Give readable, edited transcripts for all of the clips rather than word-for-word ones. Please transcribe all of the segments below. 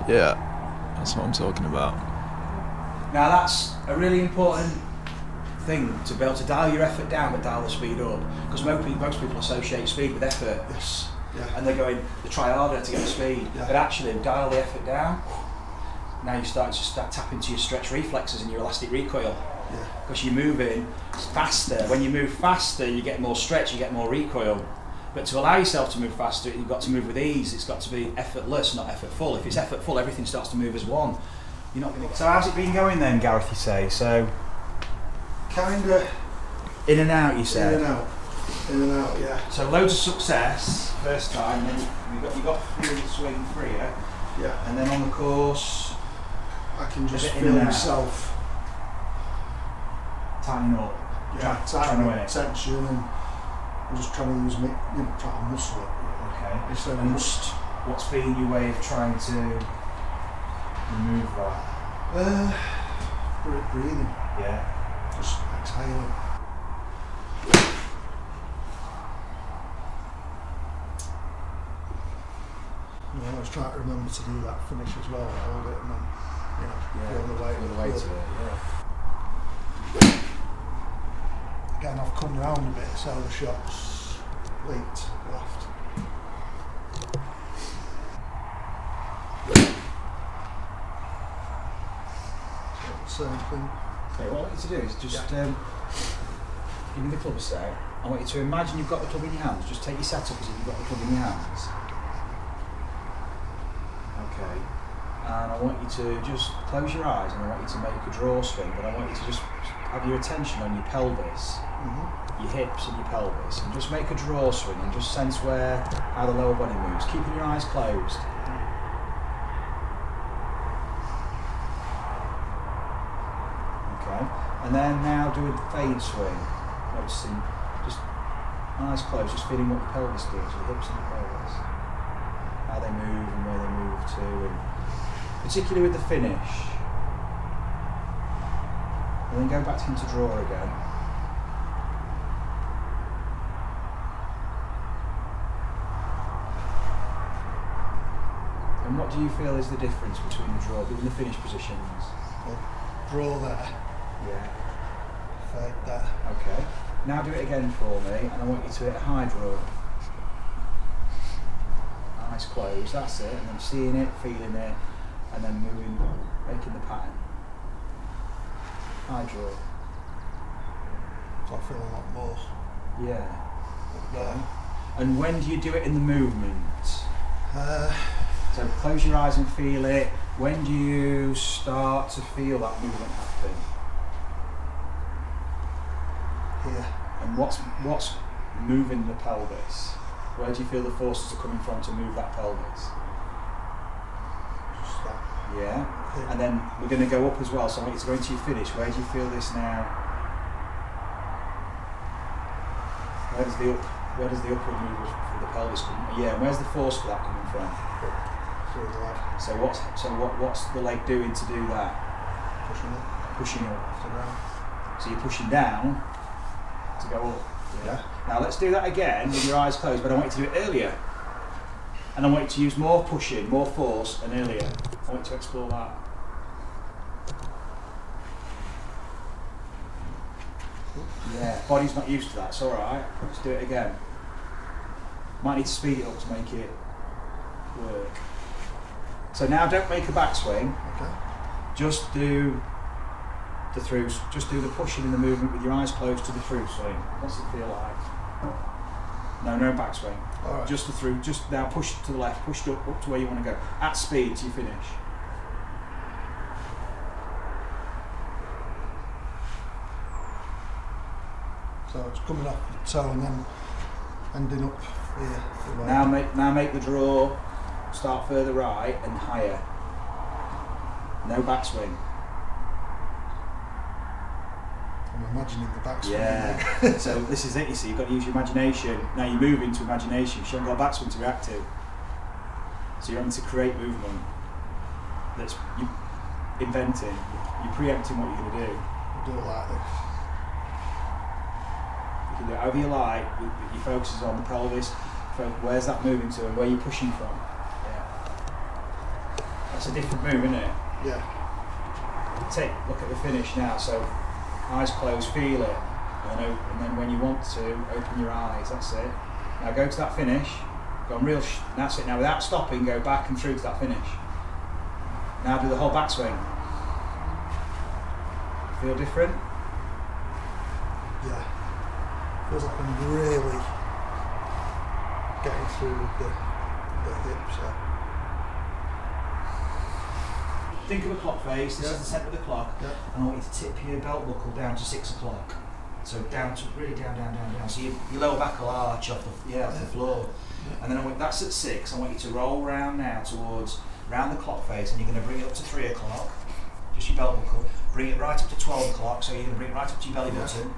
Yeah, that's what I'm talking about. Now that's a really important thing, to be able to dial your effort down but dial the speed up, because most people associate speed with effort. Yes. Yeah. And they try harder to get the speed, yeah. but actually dial the effort down. Now you're starting to tap into your stretch reflexes and your elastic recoil, because you're moving faster. When you move faster, you get more stretch, you get more recoil. But to allow yourself to move faster, you've got to move with ease. It's got to be effortless, not effortful. If it's effortful, everything starts to move as one. You're not going to. So how's it been going then, Gareth? You say so. Kinda. In and out, you said. In and out. In and out, yeah. So loads of success first time, then you got to feel the swing freer. Yeah. And then on the course, I can just feel myself tightening up. Yeah, tightening up, tension, and I'm just trying to use me, trying to muscle it. Okay. Instead And of just. what's been your way of trying to remove that? Breathing. Yeah. Just exhaling. I was trying to remember to do that finish as well, hold it and then, feel the weight to it, yeah. Again, I've come round a bit, so the shots leaked left. So, same thing. Okay, what I want you to do is just give me the club set. I want you to imagine you've got the club in your hands. Just take your setup as if you've got the club in your hands. Okay. And I want you to just close your eyes, and I want you to make a draw swing, but I want you to just have your attention on your pelvis, your hips and your pelvis, and just make a draw swing and just sense how the lower body moves, keeping your eyes closed. Okay. And then now do a fade swing, noticing just eyes closed, just feeling what your pelvis does, your hips and your pelvis, how they move and where they move to, and particularly with the finish. And then go back into draw again. And what do you feel is the difference between the finish positions? Well, draw there. Yeah. Fade there. Okay. Now do it again for me, and I want you to hit a high draw. Eyes closed, that's it, and then seeing it, feeling it, and then moving, making the pattern. High draw. So I feel a lot more. Yeah. Okay. And when do you do it in the movement? So close your eyes and feel it. When do you start to feel that movement happen? Here. And what's moving the pelvis? Where do you feel the forces are coming from to move that pelvis? Just that. Yeah. Here. And then we're going to go up as well, so I want you to go into your finish. Where do you feel this now? Where does the upward movement for the pelvis come from? Yeah, and where's the force for that coming from? Through the leg. So what's the leg doing to do that? Pushing up. Pushing up. Off the ground. So you're pushing down to go up. Yeah. Now let's do that again with your eyes closed, but I want you to do it earlier. And I want you to use more pushing, more force, and earlier. I want you to explore that. Yeah, body's not used to that, it's alright. Let's do it again. Might need to speed it up to make it work. So now don't make a backswing. Okay. Just do the throughs, just do the pushing and the movement with your eyes closed to the through swing. What's it feel like? No backswing. All right. Just the through, just now push to the left, push up to where you want to go. At speed till you finish. So it's coming off the toe and then ending up here. Now make the draw, start further right and higher. No backswing. I'm imagining the backswing. Yeah. So this is it, you see, you've got to use your imagination. Now you move into imagination, you haven't got a backswing to react to. So you're having to create movement that's you inventing, you're preempting what you're going to do. I'll do it like this. You can do it however you like, your focus is on the pelvis, where's that moving to and where you're pushing from. Yeah. That's a different move, isn't it? Yeah. Look at the finish now. So eyes closed, feel it, and then when you want to, open your eyes. That's it. Now go to that finish. Go on real. That's it. Now without stopping, go back and through to that finish. Now do the whole backswing. Feel different? Yeah. Feels like I'm really getting through with the hips. Yeah. Think of a clock face. This is the centre of the clock. Yeah. And I want you to tip your belt buckle down to 6 o'clock. So down to really down. So your lower back will arch off the floor. Yeah. And then that's at 6. I want you to roll round now round the clock face, and you're going to bring it up to 3 o'clock. Just your belt buckle. Bring it right up to 12 o'clock. So you're going to bring it right up to your belly button.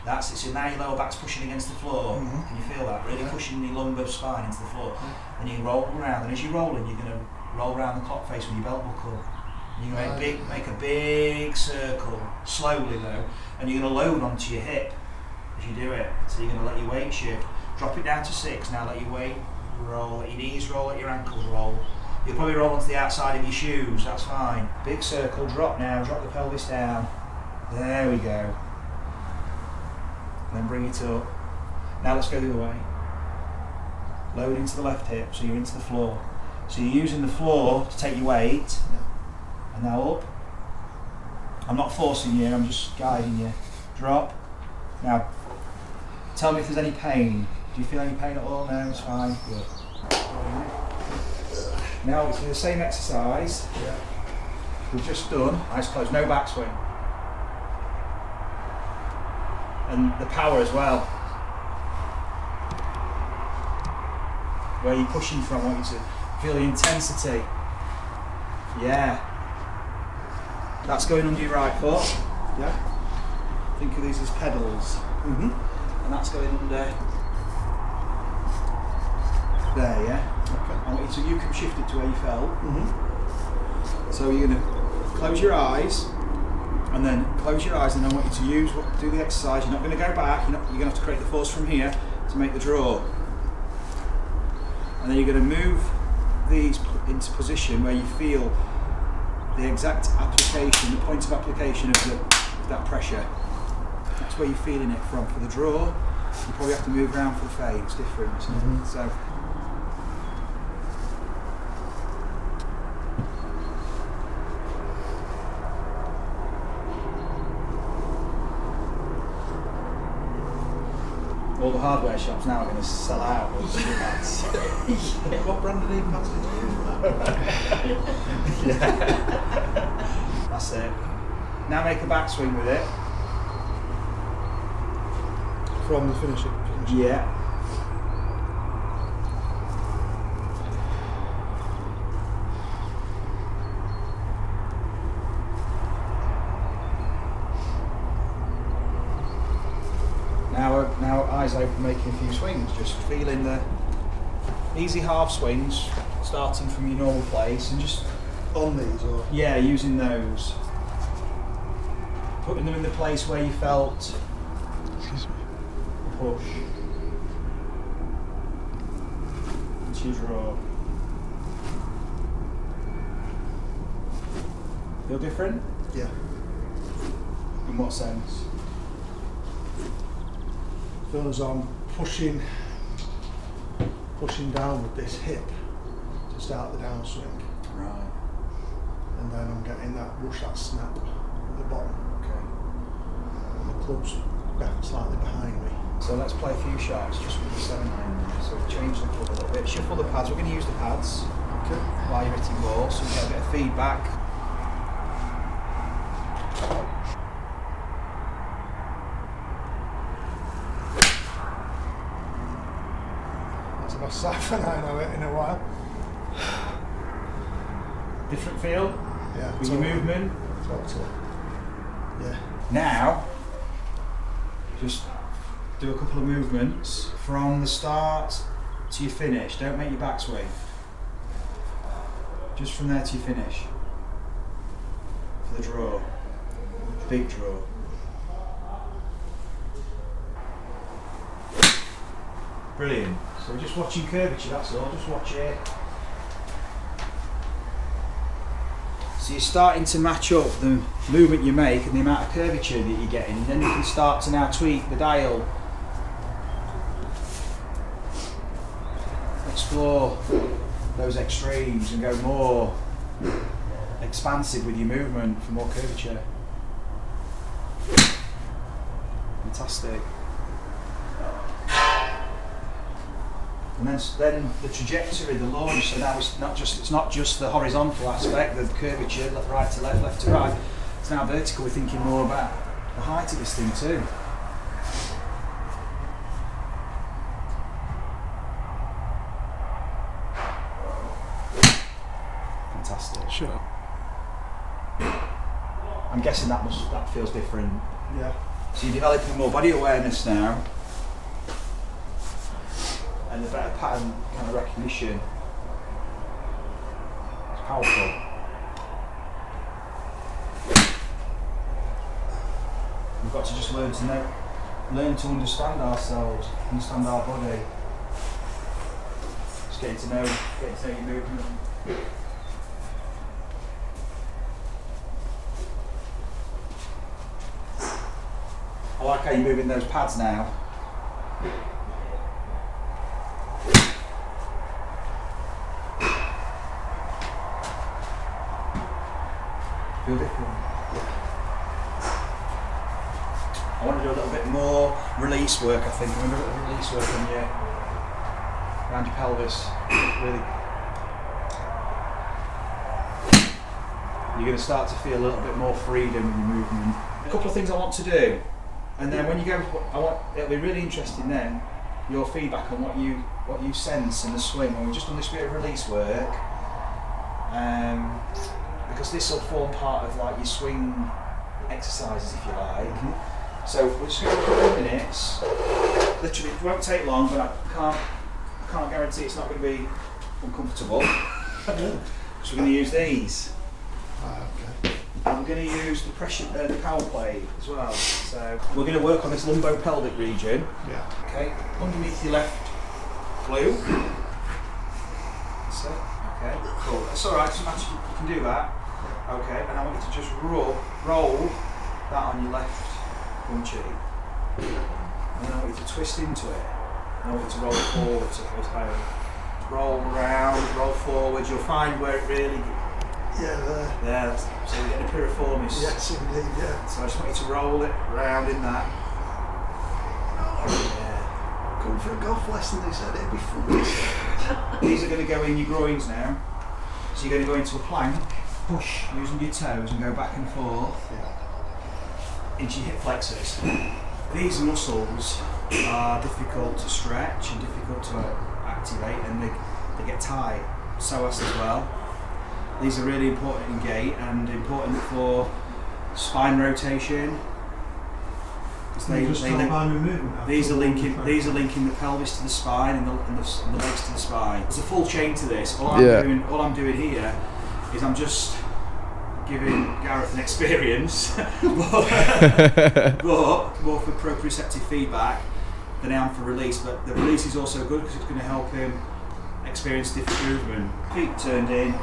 That's it. So now your lower back's pushing against the floor. Mm-hmm. Can you feel that? Really pushing your lumbar spine into the floor. Yeah. And you roll around. And as you're rolling, you're going to roll around the clock face with your belt buckle. And you're going to make a big circle, slowly though, and you're going to load onto your hip as you do it. So you're going to let your weight shift. Drop it down to 6. Now let your weight roll, let your knees roll, let your ankles roll. You'll probably roll onto the outside of your shoes, that's fine. Big circle, drop now, drop the pelvis down. There we go. And then bring it up. Now let's go the other way. Load into the left hip, so you're into the floor. So you're using the floor to take your weight. And now up. I'm not forcing you, I'm just guiding you. Drop. Now, tell me if there's any pain. Do you feel any pain at all? No, it's fine. Good. Now it's the same exercise we've just done. Eyes closed, no backswing. And the power as well. Where you're pushing from, I want you to feel the intensity. Yeah. That's going under your right foot. Yeah. Think of these as pedals. Mm-hmm. And that's going under there, yeah? Okay. I want you can shift it to where you felt. Mm-hmm. So you're going to close your eyes, and then close your eyes, and I want you to do the exercise. You're not going to go back, you're going to have to create the force from here to make the draw. And then you're going to move these into position where you feel the exact application, the point of application of that pressure. That's where you're feeling it from. For the draw, you probably have to move around for the fade, it's different. Mm-hmm. So. All the hardware shops now are going to sell out with knee pads. What brand of knee pads did you use? Yeah. That's it. Now make a backswing with it. From the finishing. Yeah. Now eyes open, making a few swings, just feeling the easy half swings, starting from your normal place and just on these, or using those, putting them in the place where you felt push into your draw. Feel different? Yeah. In what sense? Feel as I'm pushing down with this hip to start the downswing. Right. And then I'm getting that snap at the bottom. Okay. And the club's back slightly behind me. So let's play a few shots just with the 7-9. So change the club a little bit. Shuffle the pads. We're going to use the pads while you're hitting balls, so we get a bit of feedback. That's about 7-9 of it in a while. Different feel? Yeah. With your movement? Totally. Yeah. Now, just do a couple of movements from the start to your finish. Don't make your backswing. Just from there to your finish. For the draw. Big draw. Brilliant. So we're just watching curvature, that's all. Just watch it. So you're starting to match up the movement you make and the amount of curvature that you're getting, and then you can start to now tweak the dial. Explore those extremes and go more expansive with your movement for more curvature. Fantastic. And then the trajectory, the launch, so now it's not just the horizontal aspect, the curvature, right to left, left to right. It's now vertical. We're thinking more about the height of this thing too. Fantastic. Shut up. I'm guessing that feels different. Yeah. So you're developing more body awareness now, and a better pattern kind of recognition. It's powerful. We've got to just learn to understand ourselves, understand our body. Just getting to know your movement. I like how you're moving those pads now. Feel different? I want to do a little bit more release work, I think. I want to do a little release work on your, around your pelvis. Really. You're going to start to feel a little bit more freedom in your movement. A couple of things I want to do. And then when you go, it'll be really interesting then, your feedback on what you sense in the swing. When we've just done this bit of release work, because this will form part of like your swing exercises, if you like. Mm-hmm. So we're just going to go a couple of minutes. Literally, it won't take long, but I can't guarantee it's not going to be uncomfortable. So we're going to use these. Okay. And we're going to use the pressure, the power plate as well. So we're going to work on this lumbo-pelvic region. Yeah. Okay. Underneath your left glute. That's it. Okay. Cool. That's all right. Doesn't matter. You can do that. Okay. And I want you to just roll that on your left bum cheek. And then I want you to twist into it. And I want you to roll forward so it goes higher. Roll around, roll forward. You'll find where it really. Yeah, there. There, so you're getting a piriformis. Yes, indeed, yeah. So I just want you to roll it round in that. Yeah. Come for a golf lesson, they said it'd be fun. These are going to go in your groins now. So you're going to go into a plank, push using your toes and go back and forth into your hip flexors. These muscles are difficult to stretch and difficult to activate, and they get tight. Psoas as well. These are really important in gait and important for spine rotation. These are linking the pelvis to the spine and the legs to the spine. There's a full chain to this. All I'm doing here is I'm just giving Gareth an experience, but more for proprioceptive feedback than I am for release. But the release is also good because it's going to help him experience different movement. Feet turned in.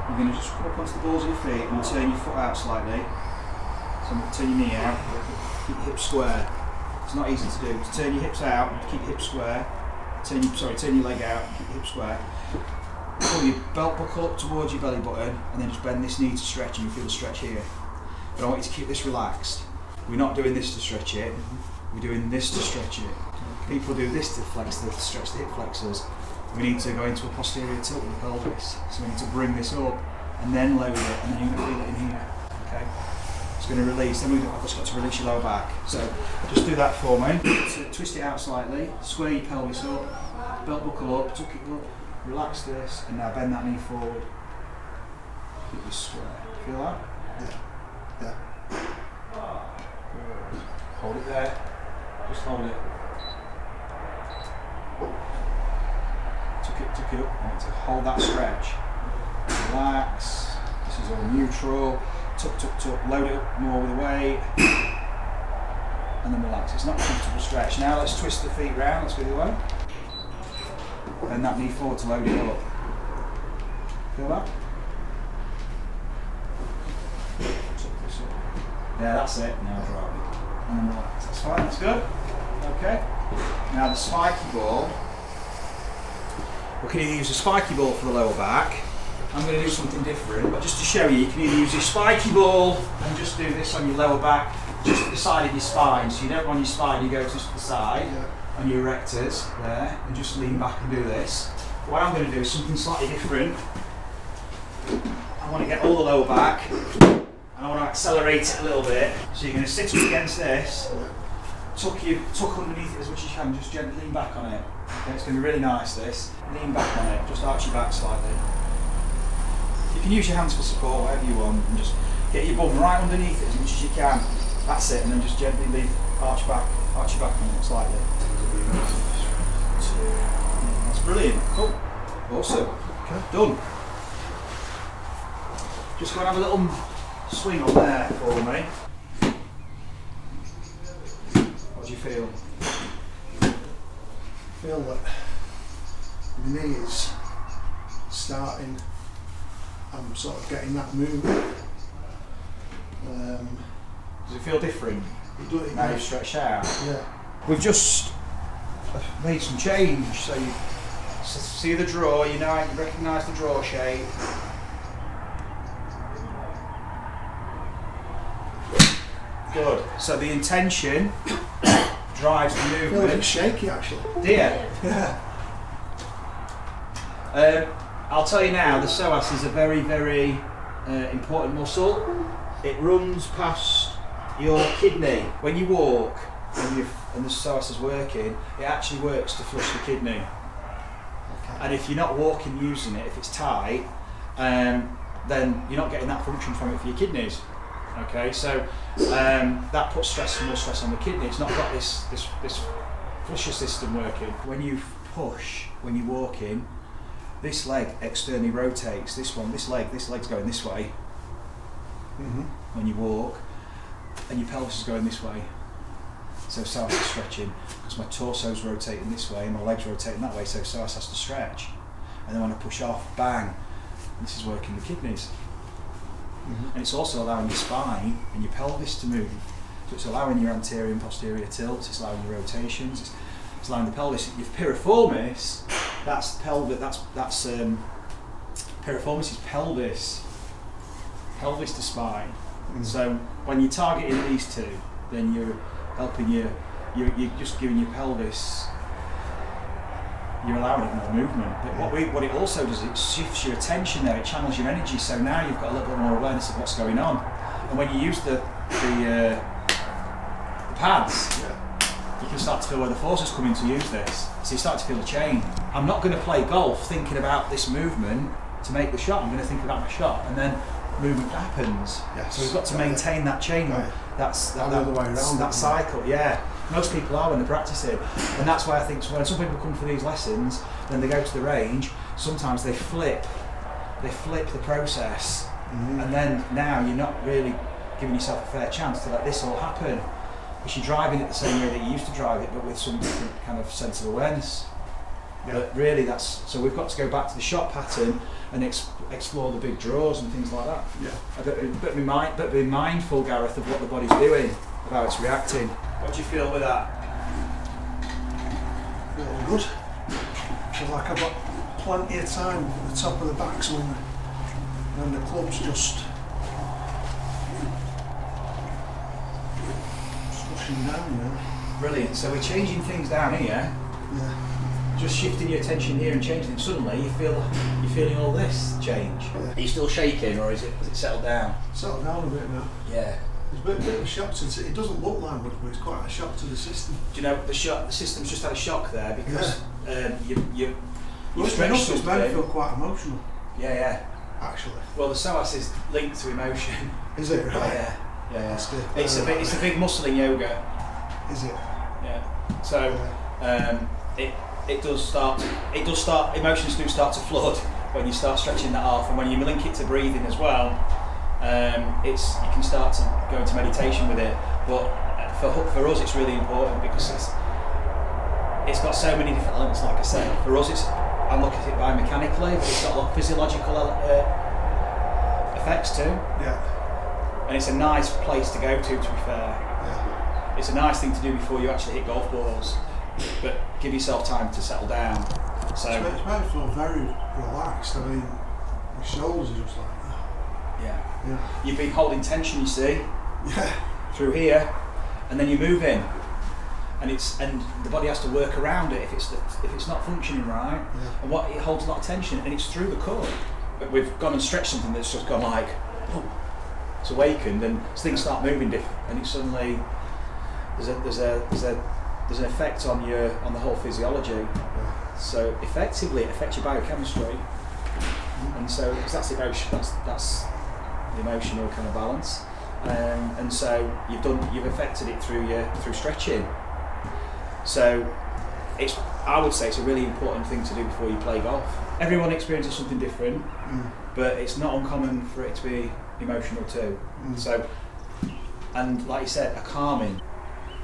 You're going to just come up onto the balls of your feet and turn your foot out slightly. So turn your knee out, keep your hips square. It's not easy to do. Just turn your hips out, keep your hips square. Turn your leg out, keep your hips square. Pull your belt buckle up towards your belly button and then just bend this knee to stretch, and you feel the stretch here. But I want you to keep this relaxed. We're not doing this to stretch it, we're doing this to stretch it. People do this to stretch the hip flexors. We need to go into a posterior tilt with the pelvis. So we need to bring this up and then load it, and then you're going to feel it in here. Okay? It's going to release, then I've just got to release your lower back. So just do that for me. So twist it out slightly, square your pelvis up, belt buckle up, tuck it up, relax this, and now bend that knee forward. Keep this square. Feel that? Yeah. Good. Hold it there. Just hold it. Tuck it up. I want to hold that stretch. Relax. This is all neutral. Tuck. Load it up more with the weight. And then relax. It's not a comfortable stretch. Now let's twist the feet round. Let's go the other way. Bend that knee forward to load it up. Feel that? Yeah, that's it. Now drop it. And relax. That's fine, that's good. Okay. Now the spiky ball. We're going to use a spiky ball for the lower back. I'm going to do something different, but just to show you, you can either use your spiky ball and just do this on your lower back, just to the side of your spine. So you don't go on your spine, you go just to the side, on your erectors there, and just lean back and do this. What I'm going to do is something slightly different. I want to get all the lower back, and I want to accelerate it a little bit. So you're going to sit up against this, tuck underneath it as much as you can, just gently lean back on it. Okay, it's going to be really nice this. Lean back on it, just arch your back slightly. You can use your hands for support, whatever you want, and just get your bum right underneath it as much as you can. That's it, and then just gently lean, arch your back on it slightly. That's brilliant. Cool. Awesome. Okay. Done. Just go and have a little swing on there for me. What do you feel? I feel that my knees starting, I'm sort of getting that movement. Does it feel different? It does, Now you've stretched out? Yeah. We've just made some change, so you see the draw, you recognise the draw shape. Good. So the intention drives the movement. I feel a bit shaky actually. Do you? Yeah. I'll tell you now, the psoas is a very, very important muscle. It runs past your kidney. When you walk and the psoas is working, it actually works to flush the kidney. Okay. And if you're not walking using it, if it's tight, then you're not getting that function from it for your kidneys. Okay, so that puts more stress on the kidney. It's not got this flusher system working. When you push, when you're walking, this leg externally rotates. This leg's going this way. When you walk, and your pelvis is going this way. So psoas is stretching because my torso's rotating this way and my leg's rotating that way. So psoas has to stretch. And then when I push off, bang, this is working the kidneys. And it's also allowing your spine and your pelvis to move. So it's allowing your anterior and posterior tilts, it's allowing your rotations, it's allowing the pelvis. Your piriformis, that's pelvic, piriformis is pelvis to spine. So when you're targeting these two, then you're helping you're just giving your pelvis, you're allowing it more movement. But what it also does, it shifts your attention there, it channels your energy, so now you've got a little bit more awareness of what's going on. And when you use the pads, you can start to feel where the force is coming to use this. So you start to feel a change. I'm not going to play golf thinking about this movement to make the shot, I'm going to think about my shot, and then movement happens. Yes. So we've got to maintain that chain. Right. That's the other way around, that cycle, yeah. Most people are when they're practicing, and that's why I think when some people come for these lessons, then they go to the range, sometimes they flip the process, and then now you're not really giving yourself a fair chance to let this all happen, because you're driving it the same way that you used to drive it, but with some different kind of sense of awareness. But really so we've got to go back to the shot pattern and explore the big draws and things like that. But be mindful, Gareth, of what the body's doing, of how it's reacting. What do you feel with that? Feeling good. Feel like I've got plenty of time at the top of the backswing, and the club's just pushing down, Brilliant. So we're changing things down here. Yeah. Just shifting your attention here and changing it. Suddenly you're feeling all this change. Yeah. Are you still shaking, or has it settled down? Settled down a bit now. Yeah. It's a bit of a shock to it. Doesn't look like much, but it's quite a shock to the system. Do you know the system's just had a shock there because you It's made me feel quite emotional. Yeah. Actually. Well, the psoas is linked to emotion. Is it right? Yeah. That's good. It's a big muscle in yoga. Is it? Yeah. So it does start. Emotions do start to flood when you start stretching that off, and when you link it to breathing as well. You can start to go into meditation with it, but for us it's really important because it's got so many different elements. Like I said, for us I look at it biomechanically, but it's got a lot of physiological effects too. Yeah. And it's a nice place to go to be fair. Yeah. It's a nice thing to do before you actually hit golf balls, but give yourself time to settle down. So It's made me feel very relaxed. I mean, my shoulders are just like, yeah, yeah. you've been holding tension, you see, Yeah. through here, and then you move in, and the body has to work around it if it's not functioning right. Yeah. And what it holds a lot of tension, and it's through the core. But we've gone and stretched something that's just gone like, oh, it's awakened, and things start moving different, and it's suddenly there's an effect on the whole physiology. Yeah. So effectively, it affects your biochemistry, and so because that's emotion, that's the emotional kind of balance, and so you've affected it through stretching. So I would say it's a really important thing to do before you play golf. Everyone experiences something different, but it's not uncommon for it to be emotional too. So, and like you said, a calming.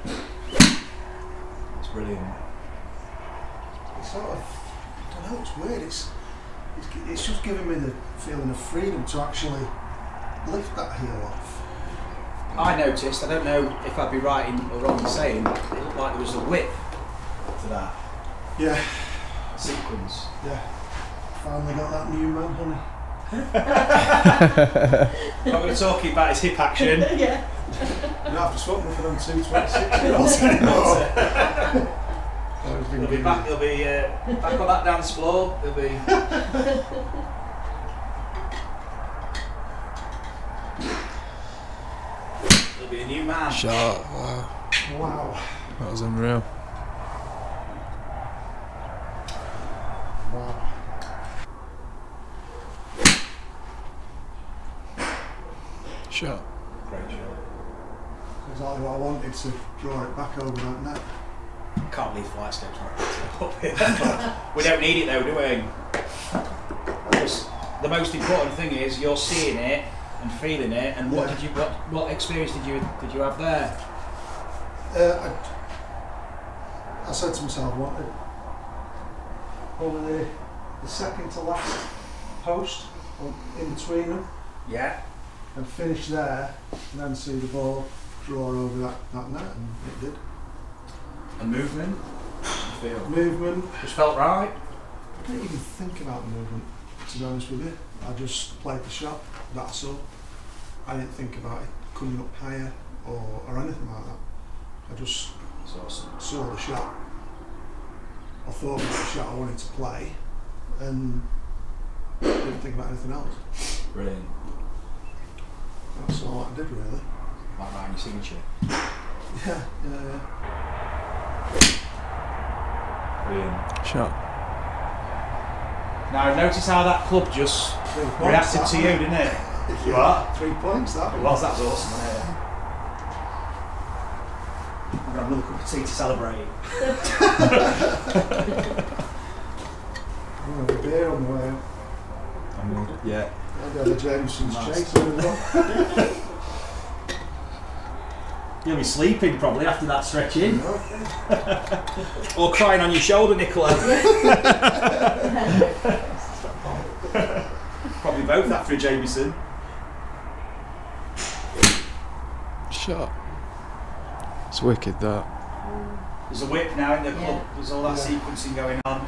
It's brilliant. It's sort of, I don't know, it's weird. It's just giving me the feeling of freedom to actually lift that heel off. I noticed, I don't know if I'd be right or wrong in saying, it looked like there was a whip to that Yeah. sequence. Yeah. Finally got that new man, honey. Not going to talk about his hip action. Yeah. You don't have to swap me for them 226-year-olds anymore. He'll be back on that dance floor. He'll be. He'll be a new man. Shot. Wow. Wow. That was unreal. Wow. Shot. Great shot. Exactly what I wanted, to draw it back over that net. Can't believe flight scope's not up here. We don't need it though, do we? Because the most important thing is you're seeing it and feeling it. And what what experience did you have there? I said to myself, I wanted probably the second to last post in between them, Yeah. and finish there, and then see the ball draw over that net, and it did. And movement. Feel. Movement. Just felt right. I didn't even think about the movement, to be honest with you. I just played the shot, that's all. I didn't think about it coming up higher or anything like that. I just saw the shot. I thought about the shot I wanted to play, and didn't think about anything else. Brilliant. That's all I did, really. Like writing your signature. Yeah. Brilliant. Shot. Now notice how that club just 3 points, reacted that, to you, wasn't didn't it? it? You are? 3 points, that It was. was awesome, wasn't it? I'm going to have another cup of tea to celebrate. I'm going to have a beer on the way out. Yeah. I'll go to Jameson's Nice. chasing as well. You'll be sleeping probably after that stretching. Okay. Or crying on your shoulder, Nicola. Probably both after a Jameson. Shot. It's wicked, that. There's a whip now in the club. Yeah. There's all that Yeah. sequencing going on.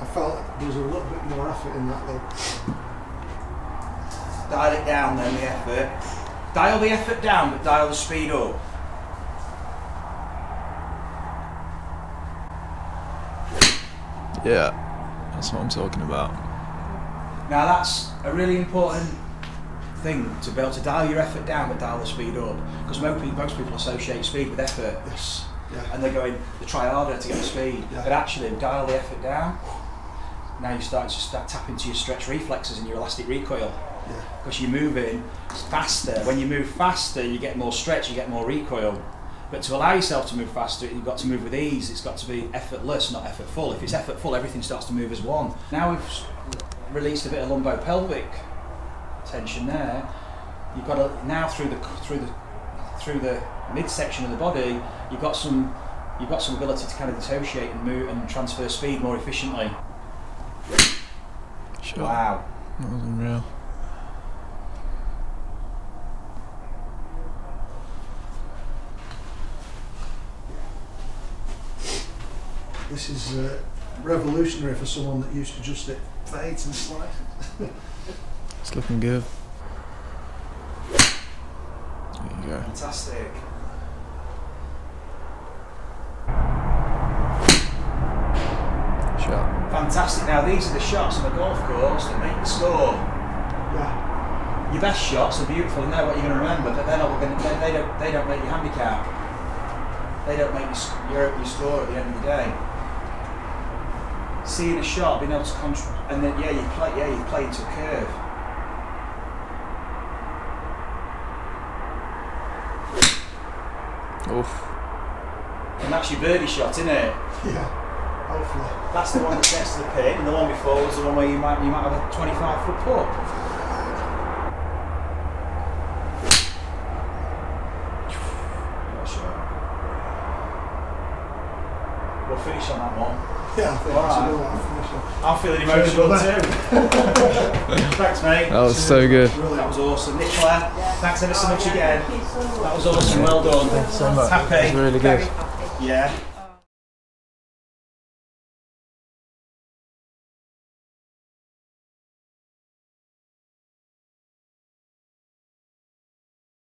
I felt there was a little bit more effort in that though. Dial it down then, the effort. Dial the effort down, but dial the speed up. Yeah. That's what I'm talking about. Now that's a really important thing, to be able to dial your effort down but dial the speed up, because most people associate speed with effort. Yes. Yeah. And they try harder to get the speed, Yeah. but actually dial the effort down. Now you're starting to tap into your stretch reflexes and your elastic recoil, Yeah. because you're moving faster. When you move faster, you get more stretch, you get more recoil. But to allow yourself to move faster, you've got to move with ease. It's got to be effortless, not effortful. If it's effortful, everything starts to move as one. Now we've released a bit of lumbo-pelvic tension there. You've got to, now through the midsection of the body, you've got some ability to kind of dissociate and move and transfer speed more efficiently. Shot. Wow. That was unreal. This is revolutionary for someone that used to just hit fades and slice. It's looking good. There you go. Fantastic. Shot. Fantastic. Now these are the shots on the golf course that make the score. Yeah. Your best shots are beautiful and they're what you're going to remember, but they're not going to. They don't make your handicap. They don't make your score at the end of the day. Seeing a shot, being able to control, and then you play into a curve. Oof. And that's your birdie shot, isn't it? Yeah. Hopefully. That's the one that gets to the pin, and the one before was the one where you might have a 25-foot putt. What a shot. We'll finish on that one. Yeah, I think All that's right. a good one. I'm feeling emotional too. Thanks, mate. That was so good. That was awesome. Nicola, thanks ever so much again. That was awesome. Well done. Thanks so much. Happy. It was really good. Yeah.